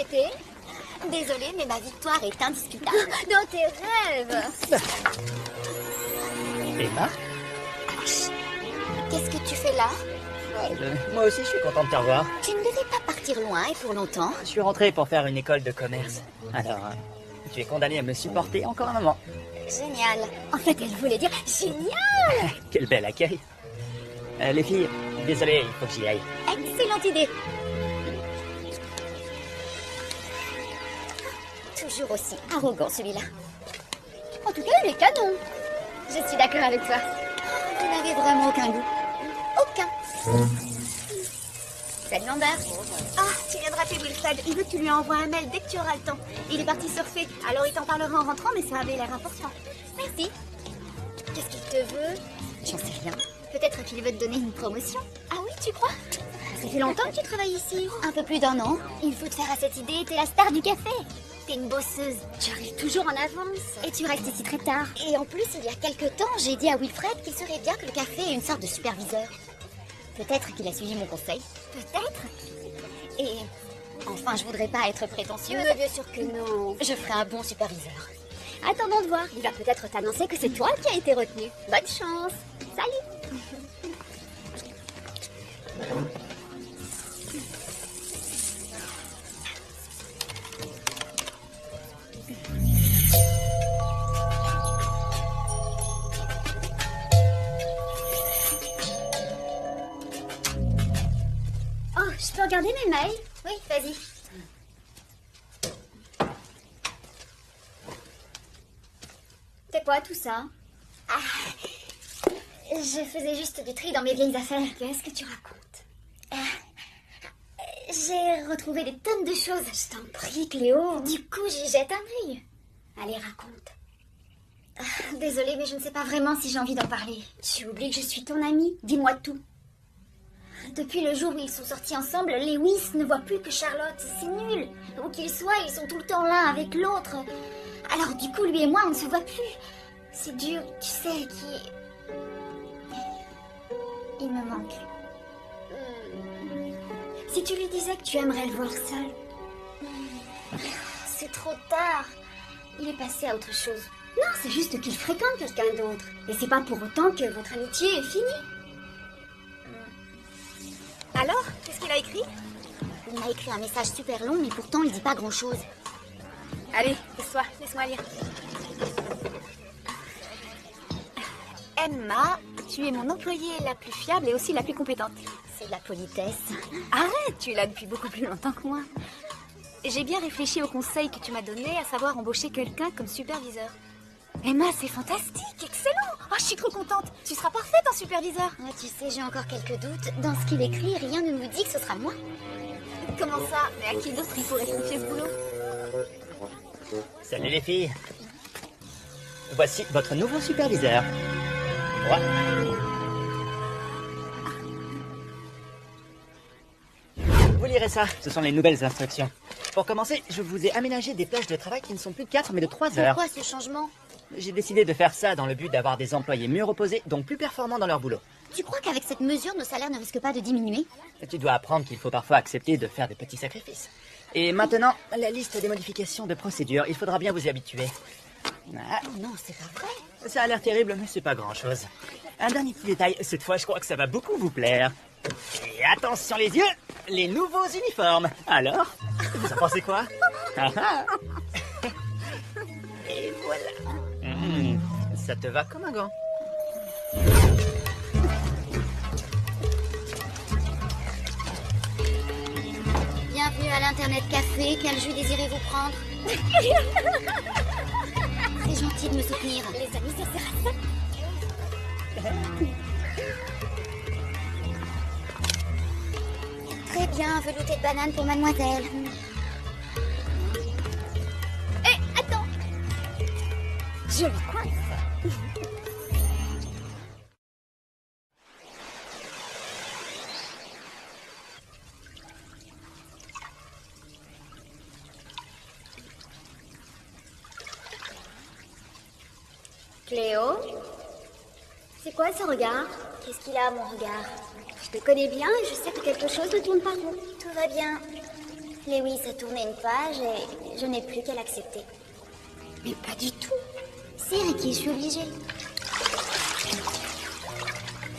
été? Désolée, mais ma victoire est indiscutable. Dans tes rêves. Emma? Qu'est-ce que tu fais là? Moi aussi, je suis content de te revoir. Tu ne devais pas partir loin et pour longtemps. Je suis rentré pour faire une école de commerce. Alors, tu es condamné à me supporter encore un moment. Génial. En fait, elle voulait dire génial. Quel bel accueil. Les filles, désolé, il faut que j'y aille. Excellente idée. Toujours aussi arrogant celui-là. En tout cas, il est canon. Je suis d'accord avec toi. Vous n'avez vraiment aucun goût. Aucun. Salut Amber. Ah, tu viens de rater Wilfred. Il veut que tu lui envoies un mail dès que tu auras le temps. Il est parti surfer, alors il t'en parlera en rentrant, mais ça avait l'air important. Merci. Qu'est-ce qu'il te veut? J'en sais rien. Peut-être qu'il veut te donner une promotion. Ah oui, tu crois? Ça fait longtemps que tu travailles ici. Un peu plus d'1 an. Il faut te faire à cette idée, t'es la star du café. T'es une bosseuse. Tu arrives toujours en avance. Et tu restes ici très tard. Et en plus, il y a quelques temps, j'ai dit à Wilfred qu'il serait bien que le café ait une sorte de superviseur. Peut-être qu'il a suivi mon conseil. Peut-être. Et enfin, je voudrais pas être prétentieuse. Mais bien sûr que non. Je ferai un bon superviseur. Attendons de voir. Il va peut-être t'annoncer que c'est toi qui as été retenu. Bonne chance. Salut. Oh, je peux regarder mes mails? Oui, vas-y. C'est quoi tout ça? Ah, je faisais juste du tri dans mes vieilles affaires. Qu'est-ce que tu racontes? J'ai retrouvé des tonnes de choses. Je t'en prie, Cléo. Du coup, j'y jette un œil. Allez, raconte. Désolée, mais je ne sais pas vraiment si j'ai envie d'en parler. Tu oublies que je suis ton amie? Dis-moi tout. Depuis le jour où ils sont sortis ensemble, Lewis ne voit plus que Charlotte. C'est nul. Où qu'ils soient, ils sont tout le temps l'un avec l'autre. Alors du coup, lui et moi, on ne se voit plus. C'est dur, tu sais, il me manque. Si tu lui disais que tu aimerais le voir seul. C'est trop tard. Il est passé à autre chose. Non, c'est juste qu'il fréquente quelqu'un d'autre. Et c'est pas pour autant que votre amitié est finie. Alors, qu'est-ce qu'il a écrit? Il m'a écrit un message super long, mais pourtant il dit pas grand-chose. Allez, laisse-moi lire. Emma, tu es mon employée la plus fiable et aussi la plus compétente. C'est de la politesse. Arrête, tu es là depuis beaucoup plus longtemps que moi. J'ai bien réfléchi au conseil que tu m'as donné, à savoir embaucher quelqu'un comme superviseur. Emma, c'est fantastique, excellent. Oh, je suis trop contente. Tu seras parfaite en superviseur. Ouais, tu sais, j'ai encore quelques doutes. Dans ce qu'il écrit, rien ne nous dit que ce sera moi. Comment ça? Mais à qui d'autre il pourrait confier ce boulot? Salut les filles. Voici votre nouveau superviseur. Moi. Vous lirez ça, ce sont les nouvelles instructions. Pour commencer, je vous ai aménagé des plages de travail qui ne sont plus de 4 mais de 3 heures. Pourquoi ce changement? J'ai décidé de faire ça dans le but d'avoir des employés mieux reposés, donc plus performants dans leur boulot. Tu crois qu'avec cette mesure, nos salaires ne risquent pas de diminuer? Tu dois apprendre qu'il faut parfois accepter de faire de petits sacrifices. Et maintenant, la liste des modifications de procédure, il faudra bien vous y habituer. Ah, Non, c'est pas vrai. ça a l'air terrible, mais c'est pas grand-chose. Un dernier petit détail, cette fois je crois que ça va beaucoup vous plaire. Et attention les yeux, les nouveaux uniformes. Alors, vous en pensez quoi? Et voilà. Ça te va comme un gant. Bienvenue à l'Internet Café. Quel jus désirez-vous prendre? C'est gentil de me soutenir. Les amis, ça sert à ça. Très bien, velouté de banane pour mademoiselle. Hé, attends. Je le coince. Cléo? C'est quoi ce regard? Qu'est-ce qu'il a, mon regard? Je te connais bien et je sais que quelque chose ne tourne pas rond. Tout va bien. Lewis a tourné une page et je n'ai plus qu'à l'accepter. Mais pas du tout. Si, Ricky, je suis obligée.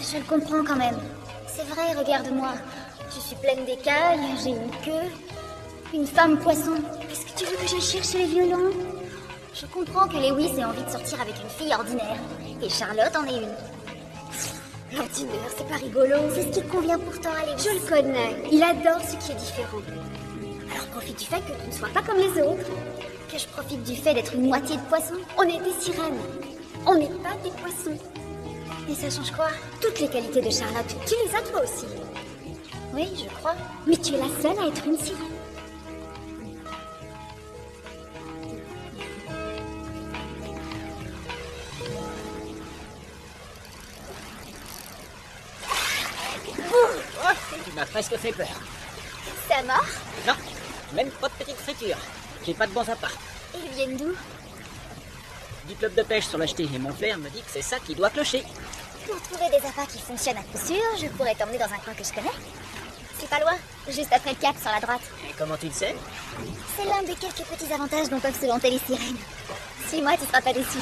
Je le comprends quand même. C'est vrai, regarde-moi. Je suis pleine d'écailles, j'ai une queue. Une femme poisson. Est-ce que tu veux que je cherche les violons? Je comprends que Lewis ait envie de sortir avec une fille ordinaire. Et Charlotte en est une. L'ordinaire, c'est pas rigolo. C'est ce qui te convient pourtant à Lewis. Je le connais. Il adore ce qui est différent. Alors profite du fait que tu ne sois pas comme les autres. Que je profite du fait d'être une moitié de poisson. On est des sirènes. On n'est pas des poissons. Et ça change quoi? Toutes les qualités de Charlotte, tu les as toi aussi. Oui, je crois. Mais tu es la seule à être une sirène. Oh, tu m'as presque fait peur. Ça marche? Non, même pas de petite friture. J'ai pas de bons appâts. Et ils viennent d'où? Du club de pêche sur l'acheté et mon flair me dit que c'est ça qui doit clocher. Pour trouver des appâts qui fonctionnent à coup sûr, je pourrais t'emmener dans un coin que je connais. C'est pas loin, juste après le cap sur la droite. Et comment tu le sais? C'est l'un des quelques petits avantages dont peuvent se vanter les sirènes. Suis-moi, tu seras pas déçu.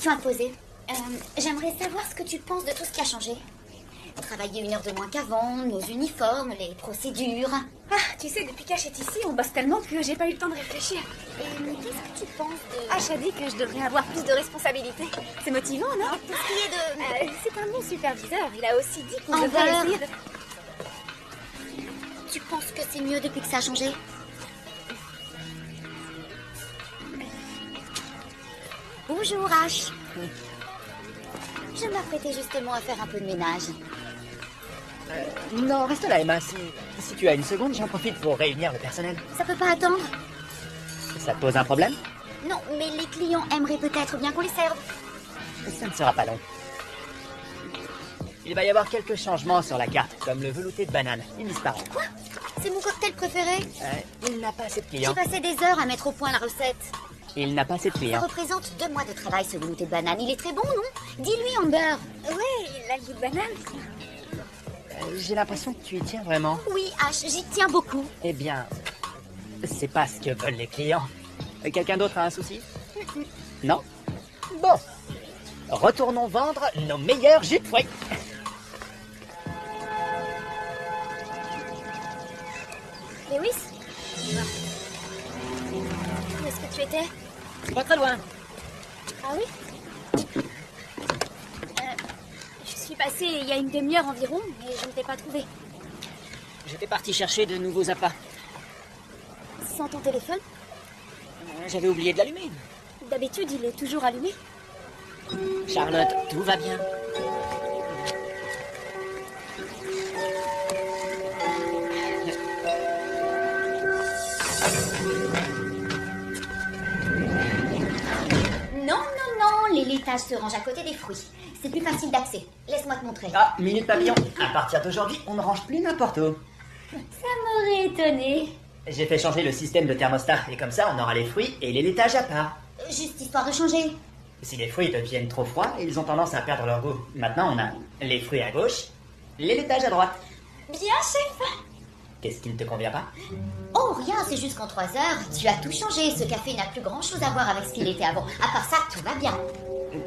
À poser. J'aimerais savoir ce que tu penses de tout ce qui a changé. Travailler 1 heure de moins qu'avant, nos uniformes, les procédures. Ah, tu sais, depuis qu'Ash est ici, on bosse tellement que j'ai pas eu le temps de réfléchir. Et qu'est-ce que tu penses de... Ash a dit que je devrais avoir plus de responsabilités. C'est motivant, non? Tout ce qui est de... C'est un bon superviseur. Il a aussi dit qu'on Amber. devrait essayer de... Tu penses que c'est mieux depuis que ça a changé? Bonjour, Ash. Je m'apprêtais justement à faire un peu de ménage. Non, reste là, Emma. Si tu as une seconde, j'en profite pour réunir le personnel. Ça peut pas attendre? Ça te pose un problème? Non, mais les clients aimeraient peut-être bien qu'on les serve. Ça ne sera pas long. Il va y avoir quelques changements sur la carte, comme le velouté de banane. Il disparaît. Quoi? C'est mon cocktail préféré. Il n'a pas assez de J'ai clients. passé des heures à mettre au point la recette. Il n'a pas assez de Ça clients. représente 2 mois de travail, ce velouté de banane. Il est très bon, non? Dis-lui, Amber. Ouais, il a le goût de banane. J'ai l'impression que tu y tiens vraiment. Oui, Ash, j'y tiens beaucoup. Eh bien, c'est pas ce que veulent les clients. Quelqu'un d'autre a un souci? Non? Bon. Retournons vendre nos meilleurs jus de fruits. Lewis? Où est-ce que tu étais? Pas très loin. Ah oui? Je suis passée il y a une demi-heure environ, mais je ne t'ai pas trouvé. J'étais parti chercher de nouveaux appâts. Sans ton téléphone? J'avais oublié de l'allumer. D'habitude, il est toujours allumé. Charlotte, tout va bien. Non, non, non, les laitages se rangent à côté des fruits. C'est plus facile d'accès. Laisse-moi te montrer. Ah, minute papillon. À partir d'aujourd'hui, on ne range plus n'importe où. Ça m'aurait étonné. J'ai fait changer le système de thermostat, et comme ça, on aura les fruits et les laitages à part. Juste histoire de changer. Si les fruits deviennent trop froids, ils ont tendance à perdre leur goût. Maintenant, on a les fruits à gauche, les laitages à droite. Bien, chef. Qu'est-ce qui ne te convient pas? Oh, rien, c'est juste qu'en 3 heures, tu as tout changé. Ce café n'a plus grand-chose à voir avec ce qu'il était avant. À part ça, tout va bien.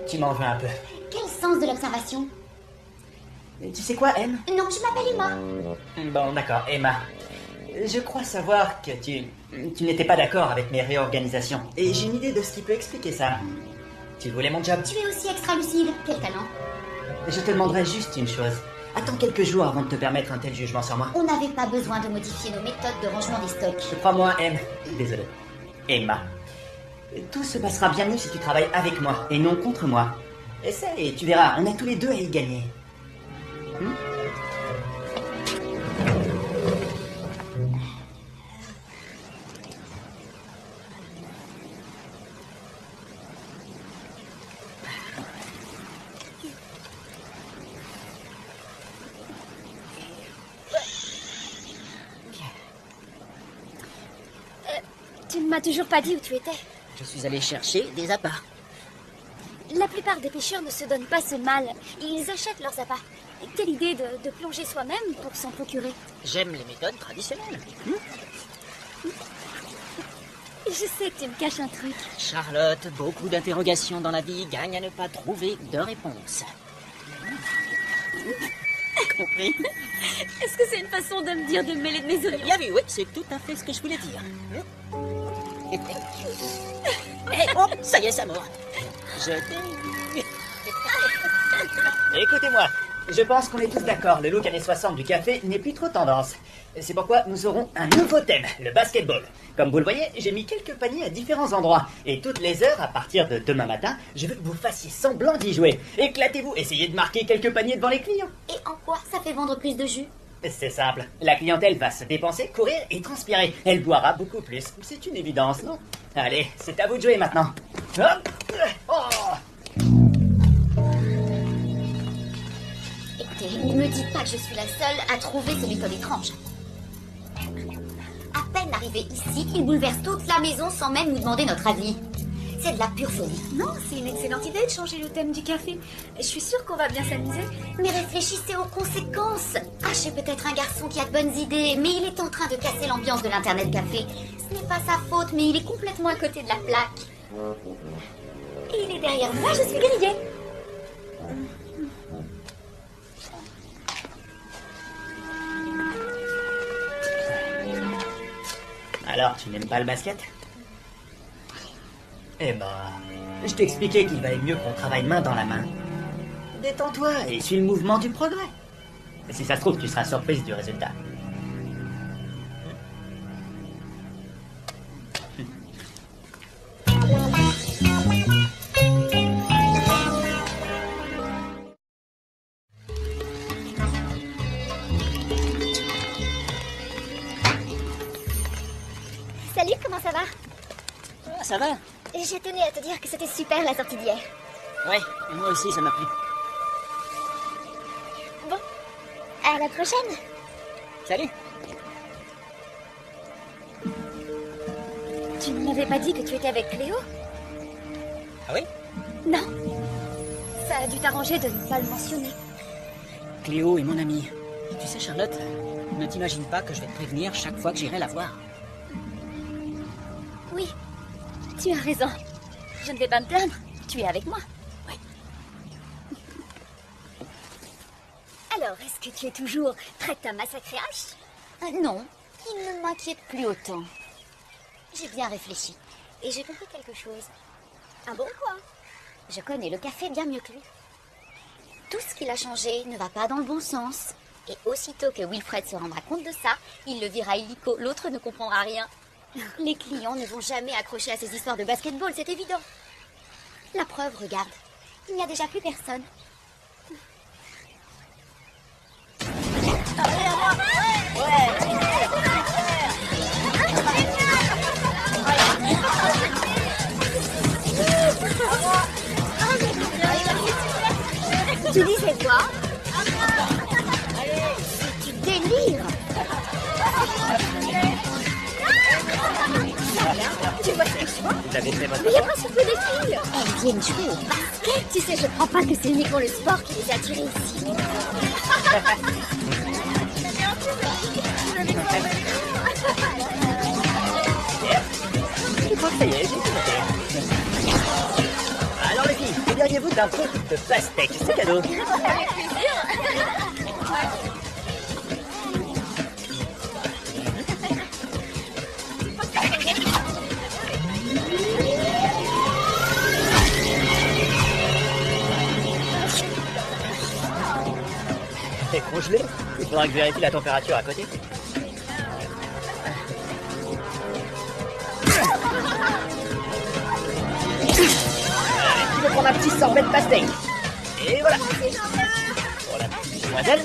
Tu m'en veux un peu. Quel sens de l'observation? Tu sais quoi, M? Non, je m'appelle Emma. Bon, d'accord, Emma. Je crois savoir que tu n'étais pas d'accord avec mes réorganisations. Et j'ai une idée de ce qui peut expliquer ça. Tu voulais mon job? Tu es aussi extra lucide. Quel talent. Je te demanderai juste une chose. Attends quelques jours avant de te permettre un tel jugement sur moi. On n'avait pas besoin de modifier nos méthodes de rangement des stocks. Crois-moi, M. Désolé. Emma. Tout se passera bien mieux si tu travailles avec moi et non contre moi. Essaye, tu verras, on est tous les deux à y gagner. Tu ne m'as toujours pas dit où tu étais. Je suis allé chercher des appâts. La plupart des pêcheurs ne se donnent pas ce mal. Ils achètent leurs appâts. Quelle idée de plonger soi-même pour s'en procurer. J'aime les méthodes traditionnelles. Je sais que tu me caches un truc. Charlotte, beaucoup d'interrogations dans la vie gagnent à ne pas trouver de réponse. Compris? Est-ce que c'est une façon de me dire de me mêler de mes oignons? Bien vu, oui, c'est tout à fait ce que je voulais dire. Oh, ça y est, ça mord. Je t'ai... Écoutez-moi, je pense qu'on est tous d'accord, le look années 60 du café n'est plus trop tendance. C'est pourquoi nous aurons un nouveau thème, le basketball. Comme vous le voyez, j'ai mis quelques paniers à différents endroits. Et toutes les heures, à partir de demain matin, je veux que vous fassiez semblant d'y jouer. Éclatez-vous, essayez de marquer quelques paniers devant les clients. Et en quoi ça fait vendre plus de jus? C'est simple, la clientèle va se dépenser, courir et transpirer. Elle boira beaucoup plus, c'est une évidence, non? Allez, c'est à vous de jouer maintenant. Hop. Oh. Écoutez, ne me dites pas que je suis la seule à trouver ces méthodes étranges. À peine arrivé ici, il bouleverse toute la maison sans même nous demander notre avis. C'est de la pure folie. Non, c'est une excellente idée de changer le thème du café. Je suis sûre qu'on va bien s'amuser. Mais réfléchissez aux conséquences. Hache est peut-être un garçon qui a de bonnes idées, mais il est en train de casser l'ambiance de l'Internet Café. Ce n'est pas sa faute, mais il est complètement à côté de la plaque. Et il est derrière moi, je suis grillée. Alors, tu n'aimes pas le basket? Eh ben, je t'expliquais qu'il valait mieux qu'on travaille main dans la main. Détends-toi et suis le mouvement du progrès. Si ça se trouve, tu seras surprise du résultat. Salut, comment ça va? Ah, ça va? J'ai tenu à te dire que c'était super la sortie d'hier. Ouais, moi aussi, ça m'a plu. Bon, à la prochaine. Salut. Tu ne m'avais pas dit que tu étais avec Cléo? Ah oui? Non. Ça a dû t'arranger de ne pas le mentionner. Cléo est mon amie. Tu sais, Charlotte, ne t'imagine pas que je vais te prévenir chaque fois que j'irai la voir. Oui, tu as raison. Je ne vais pas me plaindre. Tu es avec moi. Oui. Alors, est-ce que tu es toujours prête à massacrer H? Non, il ne m'inquiète plus autant. J'ai bien réfléchi et j'ai compris quelque chose. Ah bon, quoi? Je connais le café bien mieux que lui. Tout ce qu'il a changé ne va pas dans le bon sens. Et aussitôt que Wilfred se rendra compte de ça, il le vira illico. L'autre ne comprendra rien. Les clients ne vont jamais accrocher à ces histoires de basketball, c'est évident. La preuve, regarde. Il n'y a déjà plus personne. Tu disais quoi? Tu délires. Tu vois ce que je vois? Vous avez fait votre Mais il y a presque que des filles. Elles viennent jouer au basket. Tu sais, je crois pas que c'est uniquement le sport qui les a attirées ici. Je crois que ça y est, j'ai tout noté. Alors les filles, que diriez-vous d'un truc de pastèque? C'est cadeau. C'est congelé. Il faudra que je vérifie la température à côté. Allez, tu veux prendre un petit sorbet de pastèque? Et voilà. Pour la petite demoiselle.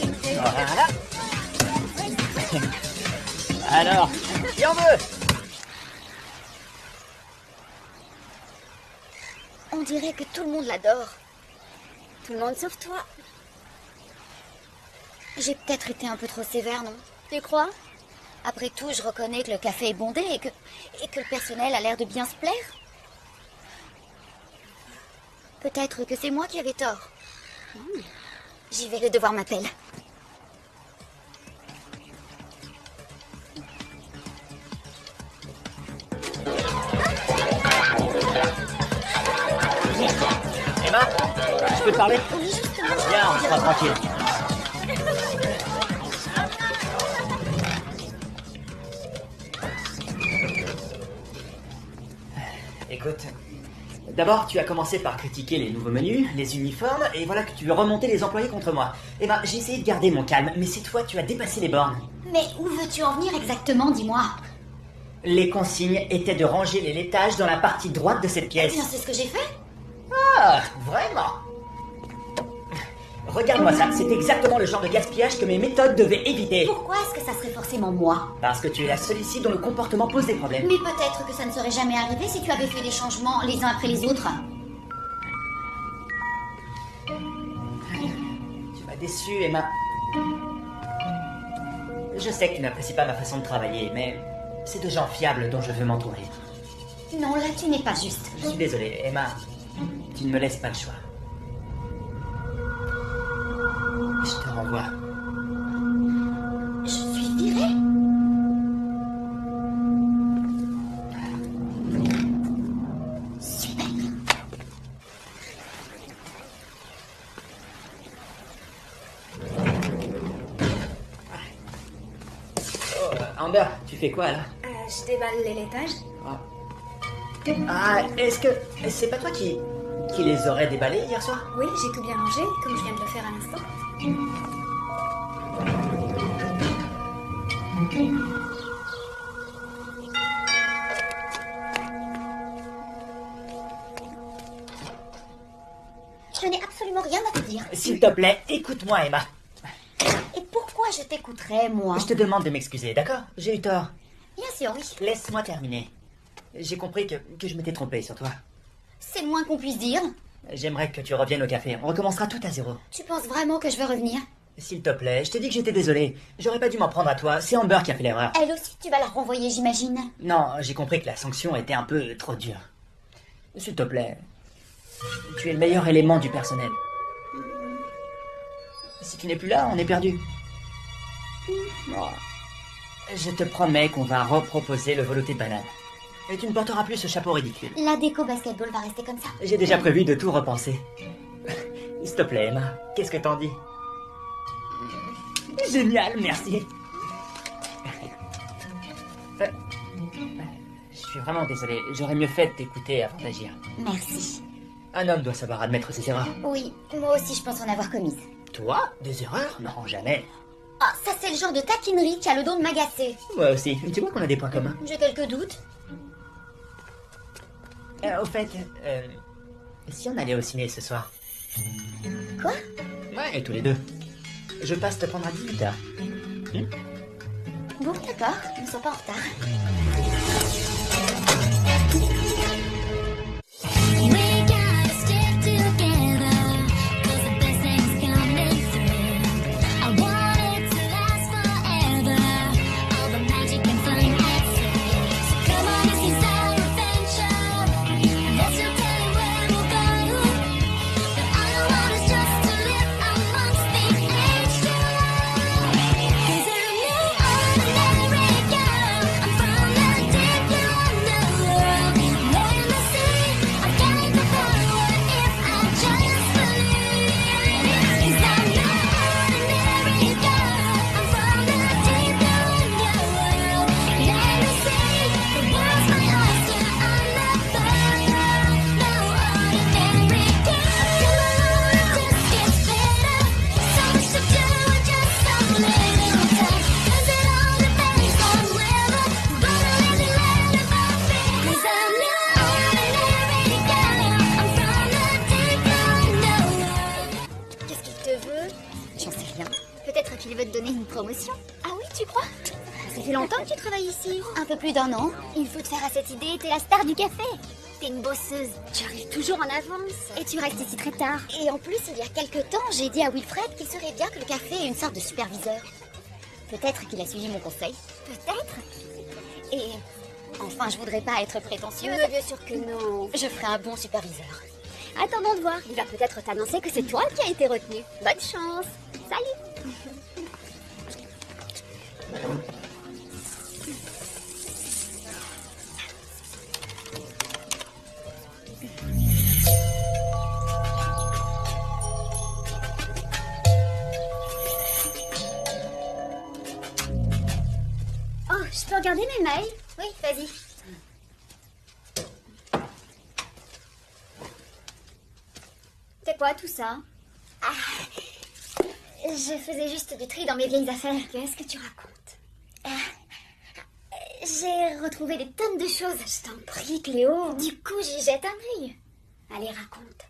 Voilà. Alors, qui en veut? On dirait que tout le monde l'adore. Tout le monde sauf toi. J'ai peut-être été un peu trop sévère, non? Tu crois? Après tout, je reconnais que le café est bondé et que le personnel a l'air de bien se plaire. Peut-être que c'est moi qui avais tort. J'y vais, le devoir m'appelle. Emma, je peux te parler? Oui, justement. Viens, on sera tranquille. Écoute, d'abord tu as commencé par critiquer les nouveaux menus, les uniformes, et voilà que tu veux remonter les employés contre moi. Eh ben, j'ai essayé de garder mon calme, mais cette fois tu as dépassé les bornes. Mais où veux-tu en venir exactement, dis-moi? Les consignes étaient de ranger les laitages dans la partie droite de cette Eh pièce. bien, c'est ce que j'ai fait. Ah, vraiment? Regarde-moi ça, c'est exactement le genre de gaspillage que mes méthodes devaient éviter. Pourquoi est-ce que ça serait forcément moi? Parce que tu es la seule ici dont le comportement pose des problèmes. Mais peut-être que ça ne serait jamais arrivé si tu avais fait des changements les uns après les autres. Tu m'as déçu, Emma. Je sais que tu n'apprécies pas ma façon de travailler, mais c'est de gens fiables dont je veux m'entourer. Non, là, tu n'es pas juste. Je suis désolé, Emma. Tu ne me laisses pas le choix. Je te renvoie. Je suis virée. Super. Oh, Amber, tu fais quoi là? Je déballe les laitages. Ah, est-ce que c'est pas toi qui les aurais déballés hier soir? Oui, j'ai tout bien rangé, comme je viens de le faire à l'instant. Je n'ai absolument rien à te dire. S'il te plaît, écoute-moi, Emma. Et pourquoi je t'écouterais, moi? Je te demande de m'excuser, d'accord? J'ai eu tort. Bien sûr, oui. Laisse-moi terminer. J'ai compris que je m'étais trompé sur toi. C'est le moins qu'on puisse dire. J'aimerais que tu reviennes au café. On recommencera tout à zéro. Tu penses vraiment que je veux revenir? S'il te plaît, je t'ai dit que j'étais désolé. J'aurais pas dû m'en prendre à toi. C'est Amber qui a fait l'erreur. Elle aussi, tu vas la renvoyer, j'imagine. Non, j'ai compris que la sanction était un peu trop dure. S'il te plaît, tu es le meilleur élément du personnel. Si tu n'es plus là, on est perdu. Oh. Je te promets qu'on va reproposer le velouté de banane. Et tu ne porteras plus ce chapeau ridicule. La déco basketball va rester comme ça. J'ai déjà prévu de tout repenser. S'il te plaît, Emma, qu'est-ce que t'en dis? Génial, merci. Je suis vraiment désolé. J'aurais mieux fait de t'écouter avant d'agir. Merci. Un homme doit savoir admettre ses erreurs. Oui, moi aussi je pense en avoir commise. Toi? Des erreurs? Non, jamais. Ah, ça c'est le genre de taquinerie qui a le don de m'agacer. Moi aussi. Tu vois qu'on a des points communs. J'ai quelques doutes. Au fait, si on allait au ciné ce soir? Quoi? Ouais, tous les deux. Je passe te prendre à 18h. Bon, d'accord, ne sois pas en retard. Peut-être qu'il veut te donner une promotion. Ah oui, tu crois? Ça fait longtemps que tu travailles ici. Un peu plus d'1 an. Il faut te faire à cette idée, t'es la star du café. T'es une bosseuse. Tu arrives toujours en avance. Et tu restes ici très tard. Et en plus, il y a quelques temps, j'ai dit à Wilfred qu'il serait bien que le café ait une sorte de superviseur. Peut-être qu'il a suivi mon conseil. Peut-être. Et enfin, je voudrais pas être prétentieuse. Mais bien sûr que non. Je ferai un bon superviseur. Attendons de voir. Il va peut-être t'annoncer que c'est toi qui as été retenu. Bonne chance. Salut. Oh, je peux regarder mes mails? Oui, vas-y. C'est quoi tout ça? Ah, je faisais juste du tri dans mes vieilles affaires. Qu'est-ce que tu racontes? J'ai retrouvé des tonnes de choses. Je t'en prie, Cléo. Du coup, j'y jette un œil. Allez, raconte.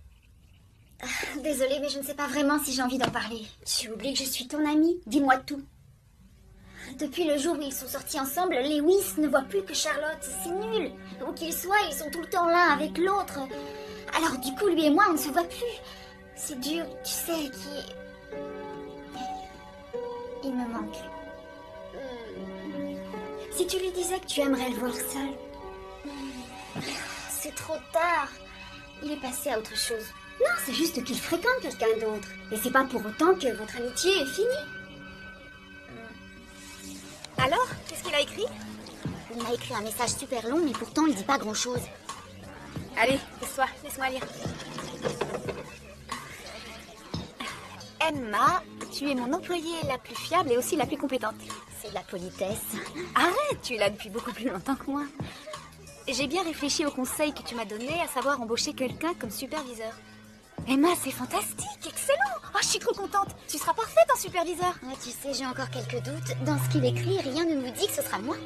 Désolée, mais je ne sais pas vraiment si j'ai envie d'en parler. Tu oublies que je suis ton amie. Dis-moi tout. Depuis le jour où ils sont sortis ensemble, Lewis ne voit plus que Charlotte. C'est nul. Où qu'ils soient, ils sont tout le temps l'un avec l'autre. Alors du coup, lui et moi, on ne se voit plus. C'est dur, tu sais, Il me manque. Si tu lui disais que tu aimerais le voir seul. C'est trop tard. Il est passé à autre chose. Non, c'est juste qu'il fréquente quelqu'un d'autre. Et c'est pas pour autant que votre amitié est finie. Alors, qu'est-ce qu'il a écrit? Il m'a écrit un message super long, mais pourtant il dit pas grand-chose. Allez, laisse-moi lire. Emma, tu es mon employée la plus fiable et aussi la plus compétente. C'est de la politesse. Arrête, tu es là depuis beaucoup plus longtemps que moi. J'ai bien réfléchi au conseil que tu m'as donné, à savoir embaucher quelqu'un comme superviseur. Emma, c'est fantastique, excellent. Oh, je suis trop contente. Tu seras parfaite en superviseur. Ah, tu sais, j'ai encore quelques doutes. Dans ce qu'il écrit, rien ne nous dit que ce sera moi.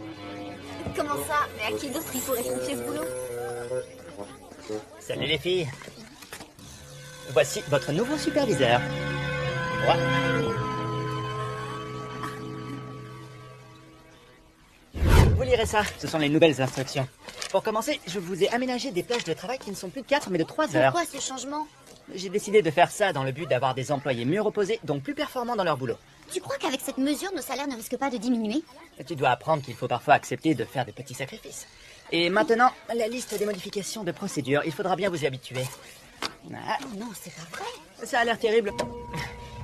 Comment ça? Mais à qui d'autre il pourrait confier ce boulot? Salut les filles. Voici votre nouveau superviseur. Moi. Vous lirez ça, ce sont les nouvelles instructions. Pour commencer, je vous ai aménagé des plages de travail qui ne sont plus de 4 mais de 3 heures. Pourquoi ce changement? J'ai décidé de faire ça dans le but d'avoir des employés mieux reposés, donc plus performants dans leur boulot. Tu crois qu'avec cette mesure, nos salaires ne risquent pas de diminuer? Tu dois apprendre qu'il faut parfois accepter de faire de petits sacrifices. Et maintenant, la liste des modifications de procédure, il faudra bien vous y habituer. Ah, Oh non, c'est pas vrai. ça a l'air terrible.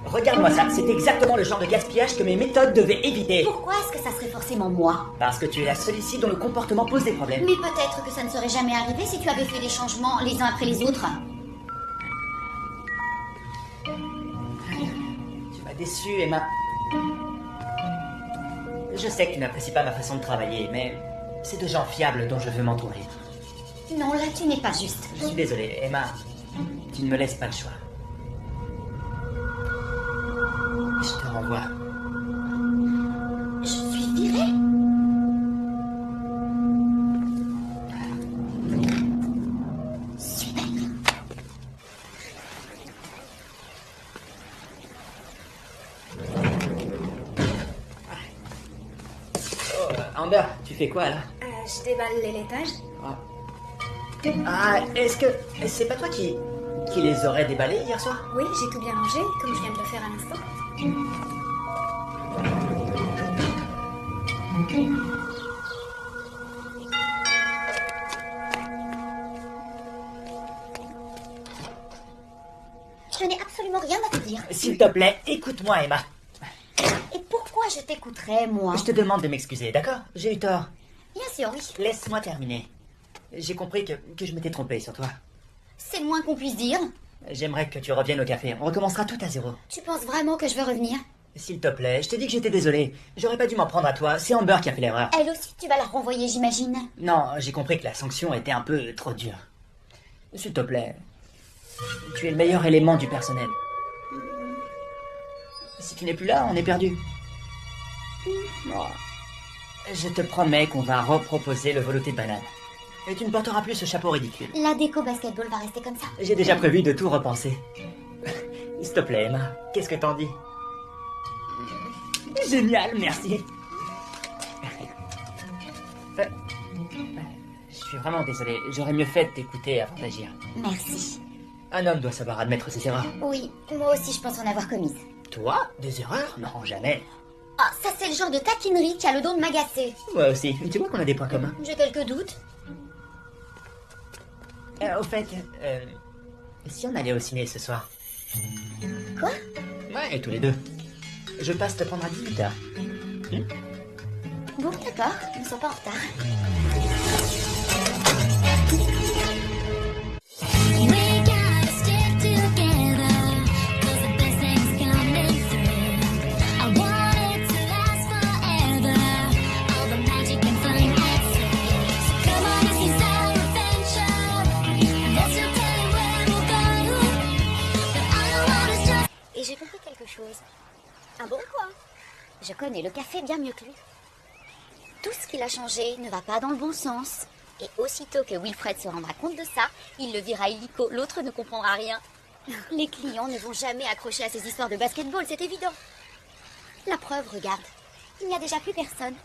Regarde-moi ça, c'est exactement le genre de gaspillage que mes méthodes devaient éviter. Pourquoi est-ce que ça serait forcément moi? Parce que tu es la seule ici dont le comportement pose des problèmes. Mais peut-être que ça ne serait jamais arrivé si tu avais fait des changements les uns après les autres. Tu m'as déçu, Emma. Je sais que tu n'apprécies pas ma façon de travailler, mais c'est de gens fiables dont je veux m'entourer. Non, là, tu n'es pas juste. Je suis désolé, Emma. Tu ne me laisses pas le choix. Je te renvoie. Je suis virée. Super. Oh, Amber, tu fais quoi là? Je déballe les laitages. Ah, est-ce que c'est pas toi qui les aurais déballés hier soir? Oui, j'ai tout bien rangé, comme je viens de le faire à l'instant. Je n'ai absolument rien à te dire. S'il te plaît, écoute-moi, Emma. Et pourquoi je t'écouterais, moi? Je te demande de m'excuser, d'accord? J'ai eu tort. Bien sûr, oui. Laisse-moi terminer. J'ai compris que je m'étais trompé sur toi. C'est le moins qu'on puisse dire. J'aimerais que tu reviennes au café. On recommencera tout à zéro. Tu penses vraiment que je veux revenir? S'il te plaît, je t'ai dit que j'étais désolé. J'aurais pas dû m'en prendre à toi. C'est Amber qui a fait l'erreur. Elle aussi, tu vas la renvoyer, j'imagine. Non, j'ai compris que la sanction était un peu trop dure. S'il te plaît. Tu es le meilleur élément du personnel. Si tu n'es plus là, on est perdu. Oh. Je te promets qu'on va reproposer le velouté de banane. Et tu ne porteras plus ce chapeau ridicule. La déco basketball va rester comme ça. J'ai déjà prévu de tout repenser. S'il te plaît, Emma, qu'est-ce que t'en dis? Génial, merci. Je suis vraiment désolé. J'aurais mieux fait de t'écouter avant d'agir. Merci. Un homme doit savoir admettre ses erreurs. Oui, moi aussi je pense en avoir commise. Toi, des erreurs? Non, jamais. Ah, ça c'est le genre de taquinerie qui a le don de m'agacer. Moi aussi. Tu vois qu'on a des points communs. J'ai quelques doutes. Au fait, si on allait au ciné ce soir? Quoi? Ouais, tous les deux. Je passe te prendre à 18h. Bon, d'accord, ne sois pas en retard. Et j'ai compris quelque chose. Ah bon, quoi? Je connais le café bien mieux que lui. Tout ce qu'il a changé ne va pas dans le bon sens. Et aussitôt que Wilfred se rendra compte de ça, il le dira illico, l'autre ne comprendra rien. Les clients ne vont jamais accrocher à ces histoires de basketball, c'est évident. La preuve, regarde, il n'y a déjà plus personne.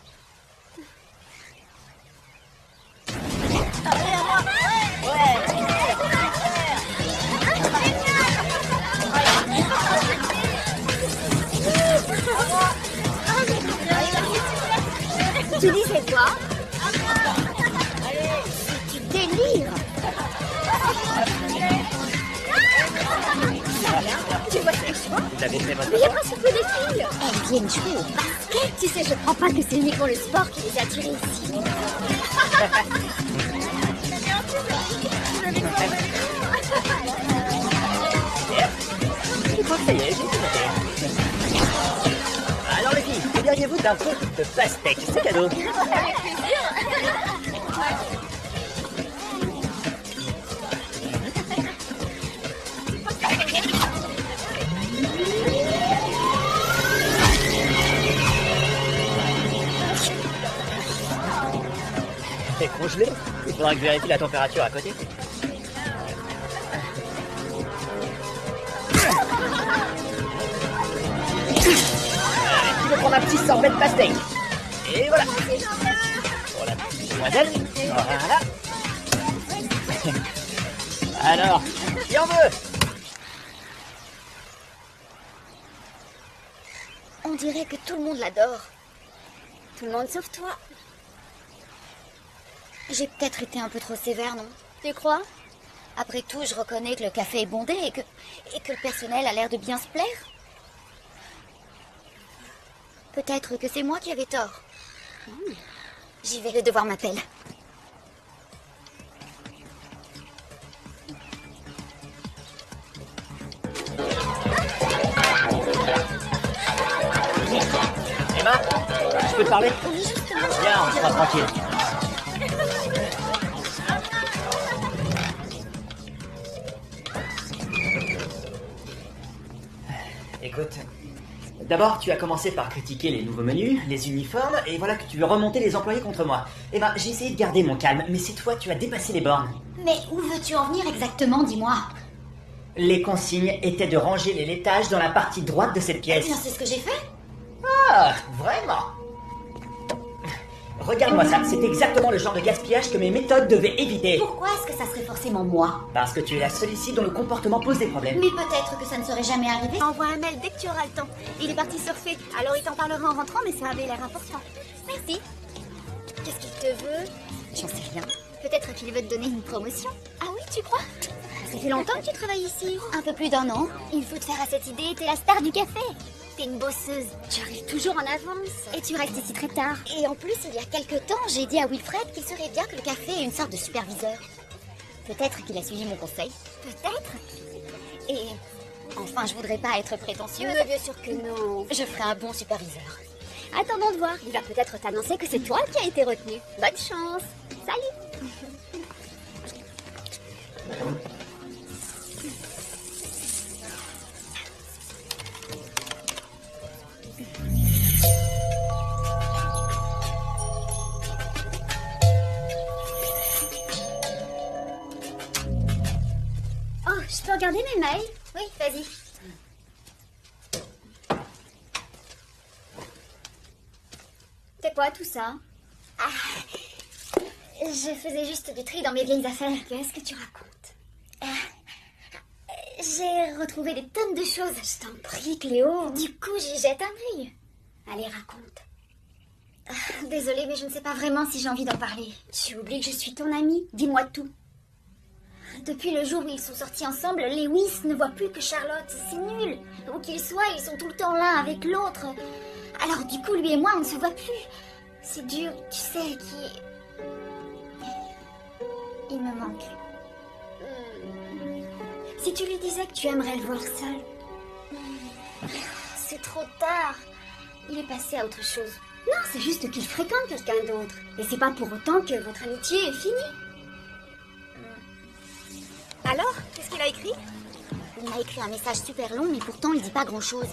Tu disais quoi? Tu délires. Tu vois ces chevaux? Vous avez fait votre... Il y a presque que des filles. Elles viennent jouer au basket. Tu sais, je crois pas que c'est uniquement le sport qui les a attirées ici. Je crois que ça y est, j'ai tout noté. Alors les filles, que diriez-vous d'un pot de pastèque? C'est cadeau. C'est congelé. Il faudra que je vérifie la température à côté. Tu veux prendre un petit sorbet de pastèque? Et voilà. Pour la petite demoiselle. Voilà. Alors, qui en veut? On dirait que tout le monde l'adore. Tout le monde sauf toi. J'ai peut-être été un peu trop sévère, non? Tu crois? Après tout, je reconnais que le café est bondé et que le personnel a l'air de bien se plaire. Peut-être que c'est moi qui avais tort. J'y vais, le devoir m'appelle. Emma, je peux te parler? Oui, justement. Viens, on sera tranquille. Écoute, d'abord tu as commencé par critiquer les nouveaux menus, les uniformes, et voilà que tu veux remonter les employés contre moi. Eh ben, j'ai essayé de garder mon calme, mais c'est toi, tu as dépassé les bornes. Mais où veux-tu en venir exactement, dis-moi? Les consignes étaient de ranger les laitages dans la partie droite de cette Eh pièce. bien, c'est ce que j'ai fait. Ah, vraiment? Regarde-moi ça, c'est exactement le genre de gaspillage que mes méthodes devaient éviter. Pourquoi est-ce que ça serait forcément moi? Parce que tu es la seule ici dont le comportement pose des problèmes. Mais peut-être que ça ne serait jamais arrivé. Envoie un mail dès que tu auras le temps. Il est parti surfer, alors il t'en parlera en rentrant, mais ça avait l'air important. Merci. Qu'est-ce qu'il te veut? J'en sais rien. Peut-être qu'il veut te donner une promotion. Ah oui, tu crois? Ça fait longtemps que tu travailles ici. Un peu plus d'1 an. Il faut te faire à cette idée, t'es la star du café. T'es une bosseuse, tu arrives toujours en avance. Et tu restes ici très tard. Et en plus, il y a quelque temps, j'ai dit à Wilfred qu'il serait bien que le café ait une sorte de superviseur. Peut-être qu'il a suivi mon conseil. Peut-être. Et enfin, je voudrais pas être prétentieuse. Mais bien sûr que non. Je ferai un bon superviseur. Attendons de voir. Il va peut-être t'annoncer que c'est toi qui as été retenu. Bonne chance. Salut. Oh, je peux regarder mes mails? Oui, vas-y. quoi tout ça? Je faisais juste du tri dans mes vieilles affaires. Qu'est-ce que tu racontes? J'ai retrouvé des tonnes de choses. Je t'en prie, Cléo. Du coup, j'y jette un œil. Allez, raconte. Désolée, mais je ne sais pas vraiment si j'ai envie d'en parler. Tu oublies que je suis ton amie. Dis-moi tout. Depuis le jour où ils sont sortis ensemble, Lewis ne voit plus que Charlotte. C'est nul. Où qu'ils soient, ils sont tout le temps l'un avec l'autre. Alors du coup, lui et moi, on ne se voit plus. C'est dur, tu sais, il me manque. Si tu lui disais que tu aimerais le voir seul. C'est trop tard. Il est passé à autre chose. Non, c'est juste qu'il fréquente quelqu'un d'autre. Et c'est pas pour autant que votre amitié est finie. Alors, qu'est-ce qu'il a écrit? Il m'a écrit un message super long, mais pourtant il dit pas grand-chose.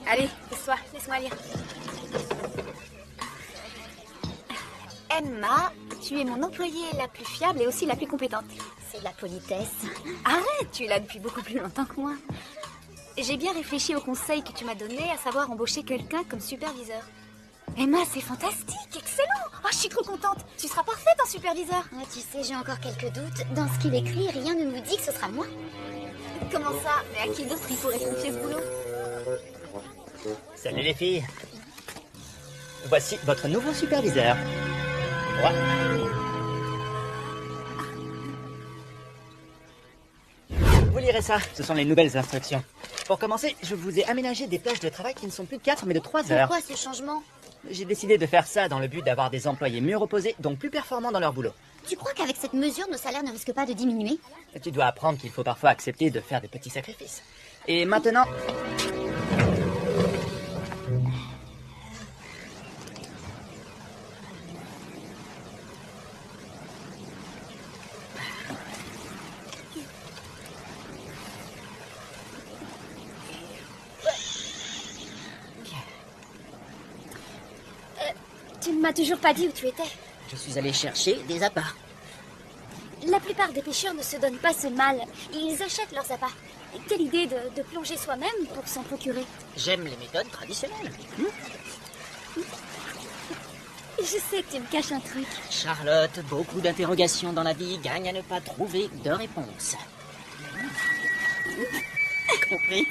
Allez, laisse-moi lire. Emma, tu es mon employée la plus fiable et aussi la plus compétente. C'est de la politesse. Arrête, tu es là depuis beaucoup plus longtemps que moi. J'ai bien réfléchi au conseil que tu m'as donné, à savoir embaucher quelqu'un comme superviseur. Emma, c'est fantastique, excellent. Oh, je suis trop contente. Tu seras parfaite en superviseur. Ah, tu sais, j'ai encore quelques doutes. Dans ce qu'il écrit, rien ne nous dit que ce sera moi. Comment ça? Mais à qui d'autre il pourrait confier ce boulot? Salut les filles. Voici votre nouveau superviseur. Moi. Vous lirez ça, ce sont les nouvelles instructions. Pour commencer, je vous ai aménagé des plages de travail qui ne sont plus de 4 mais de 3 heures. Pourquoi ce changement? J'ai décidé de faire ça dans le but d'avoir des employés mieux reposés, donc plus performants dans leur boulot. Tu crois qu'avec cette mesure, nos salaires ne risquent pas de diminuer? Tu dois apprendre qu'il faut parfois accepter de faire des petits sacrifices. Et maintenant... Tu ne m'as toujours pas dit où tu étais. Je suis allé chercher des appâts. La plupart des pêcheurs ne se donnent pas ce mal. Ils achètent leurs appâts. Quelle idée de plonger soi-même pour s'en procurer. J'aime les méthodes traditionnelles. Je sais que tu me caches un truc. Charlotte, beaucoup d'interrogations dans la vie gagnent à ne pas trouver de réponse. Compris?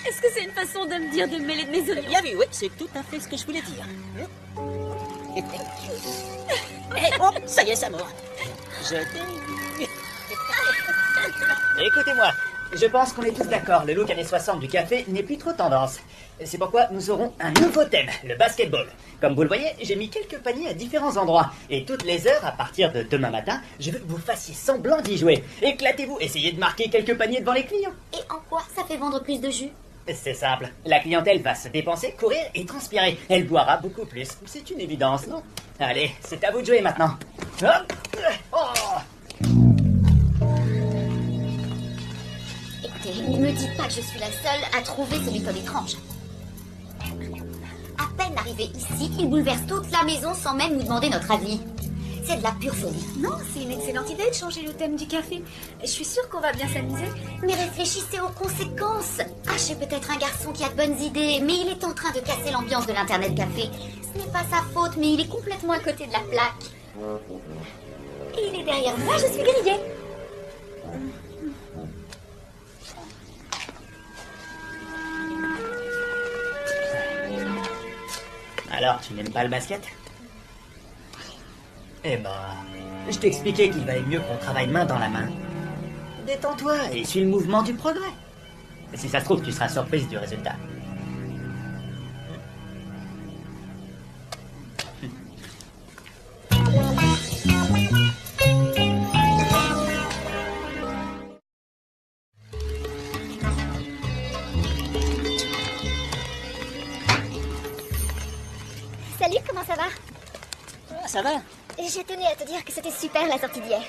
Est-ce que c'est une façon de me dire de me mêler de mes oignons? Bien vu, oui, c'est tout à fait ce que je voulais dire. Oh, ça y est, ça mord. Je t'ai... Écoutez-moi, je pense qu'on est tous d'accord, le look années 60 du café n'est plus trop tendance. C'est pourquoi nous aurons un nouveau thème, le basketball. Comme vous le voyez, j'ai mis quelques paniers à différents endroits. Et toutes les heures, à partir de demain matin, je veux que vous fassiez semblant d'y jouer. Éclatez-vous, essayez de marquer quelques paniers devant les clients. Et en quoi ça fait vendre plus de jus? C'est simple, la clientèle va se dépenser, courir et transpirer. Elle boira beaucoup plus, c'est une évidence, non? Allez, c'est à vous de jouer maintenant. Hop. Oh. Écoutez, ne me dites pas que je suis la seule à trouver ces méthodes étranges. À peine arrivé ici, il bouleverse toute la maison sans même nous demander notre avis. C'est de la pure folie. Non, c'est une excellente idée de changer le thème du café. Je suis sûre qu'on va bien s'amuser. Mais réfléchissez aux conséquences. Ah, je suis peut-être un garçon qui a de bonnes idées, mais il est en train de casser l'ambiance de l'Internet Café. Ce n'est pas sa faute, mais il est complètement à côté de la plaque. Et il est derrière moi, je suis grillée. Alors, tu n'aimes pas le basket? Eh ben, je t'expliquais qu'il valait mieux qu'on travaille main dans la main. Détends-toi et suis le mouvement du progrès. Si ça se trouve, tu seras surprise du résultat. Salut, comment ça va? Ah, ça va? J'ai tenu à te dire que c'était super la sortie d'hier.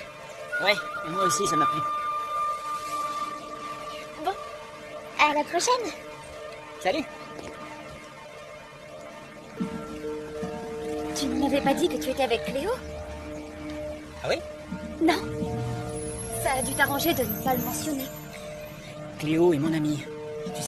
Ouais, moi aussi, ça m'a plu. Bon, à la prochaine. Salut. Tu ne m'avais pas dit que tu étais avec Cléo? Ah oui? Non. Ça a dû t'arranger de ne pas le mentionner. Cléo est mon amie.